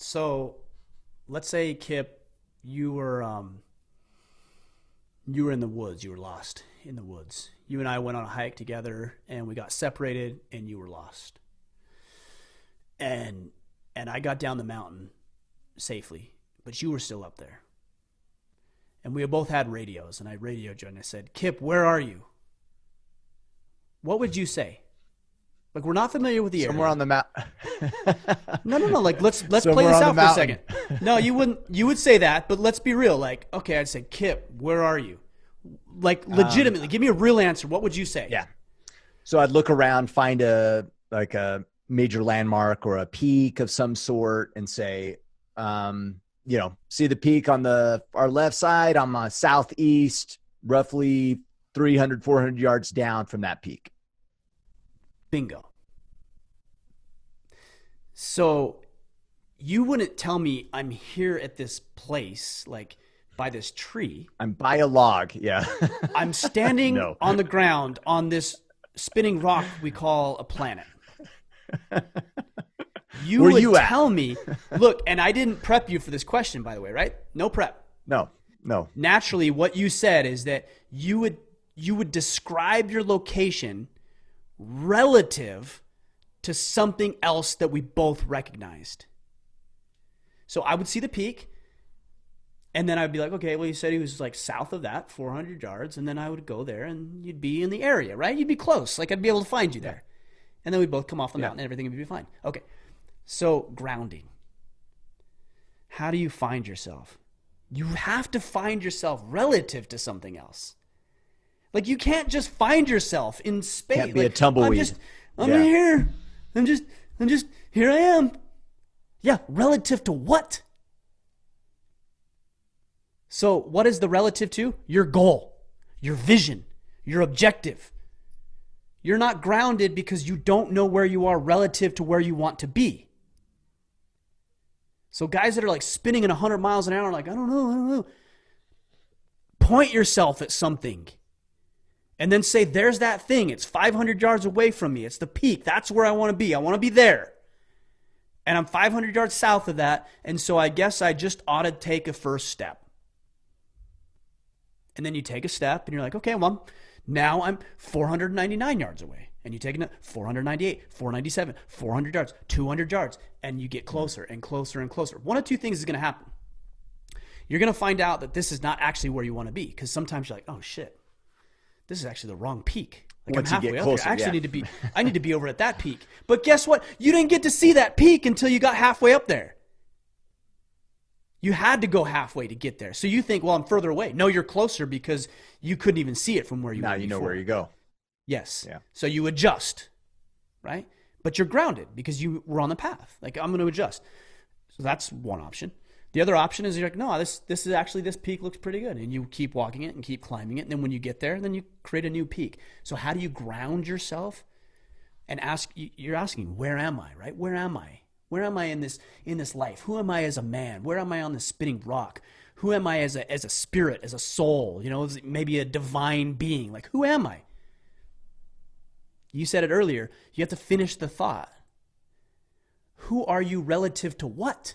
So let's say, Kip, you were in the woods. You were lost in the woods. You and I went on a hike together, and we got separated, and you were lost. And I got down the mountain safely, but you were still up there. And we both had radios, and I radioed you, and I said, Kip, where are you? What would you say? Like, we're not familiar with the area. Somewhere on the map. No. Like, let's play this out for a second. No, you wouldn't. You would say that, but let's be real. Like, okay, I'd say, Kip, where are you? Like, legitimately, give me a real answer. What would you say? Yeah. So I'd look around, find a major landmark or a peak of some sort, and say, see the peak on our left side. I'm on southeast, roughly 300, 400 yards down from that peak. Bingo. So you wouldn't tell me I'm here at this place, like by this tree. I'm by a log. Yeah. I'm standing on the ground on this spinning rock we call a planet. You Where would you at? tell me, look, and I didn't prep you for this question, by the way, right? No prep. No. Naturally, what you said is that you would describe your location relative to something else that we both recognized. So I would see the peak, and then I'd be like, okay, well, you said he was like south of that, 400 yards, and then I would go there, and you'd be in the area, right? You'd be close. Like, I'd be able to find you there. And then we'd both come off the mountain, and everything would be fine. Okay, so grounding. How do you find yourself? You have to find yourself relative to something else. Like, you can't just find yourself in space. Can't be a tumbleweed. I'm here. I'm just, here I am. Yeah, relative to what? So what is the relative to? Your goal, your vision, your objective. You're not grounded because you don't know where you are relative to where you want to be. So guys that are like spinning at 100 miles an hour, like, I don't know. Point yourself at something. And then say, there's that thing. It's 500 yards away from me. It's the peak. That's where I want to be. I want to be there. And I'm 500 yards south of that. And so I guess I just ought to take a first step. And then you take a step and you're like, okay, well, now I'm 499 yards away. And you take it 498, 497, 400 yards, 200 yards. And you get closer and closer and closer. One of two things is going to happen. You're going to find out that this is not actually where you want to be. Because sometimes you're like, oh, shit. This is actually the wrong peak. Like, Once I'm you halfway get up closer, here. I need to be over at that peak. But guess what? You didn't get to see that peak until you got halfway up there. You had to go halfway to get there. So you think, well, I'm further away. No, you're closer because you couldn't even see it from where you were. Now you know where you go. Yes. Yeah. So you adjust, right? But you're grounded because you were on the path. Like, I'm going to adjust. So that's one option. The other option is you're like, no, this is actually, this peak looks pretty good. And you keep walking it and keep climbing it. And then when you get there, then you create a new peak. So how do you ground yourself? And you're asking, where am I, right? Where am I? Where am I in this life? Who am I as a man? Where am I on this spinning rock? Who am I as a spirit, as a soul? You know, maybe a divine being. Like, who am I? You said it earlier. You have to finish the thought. Who are you relative to what?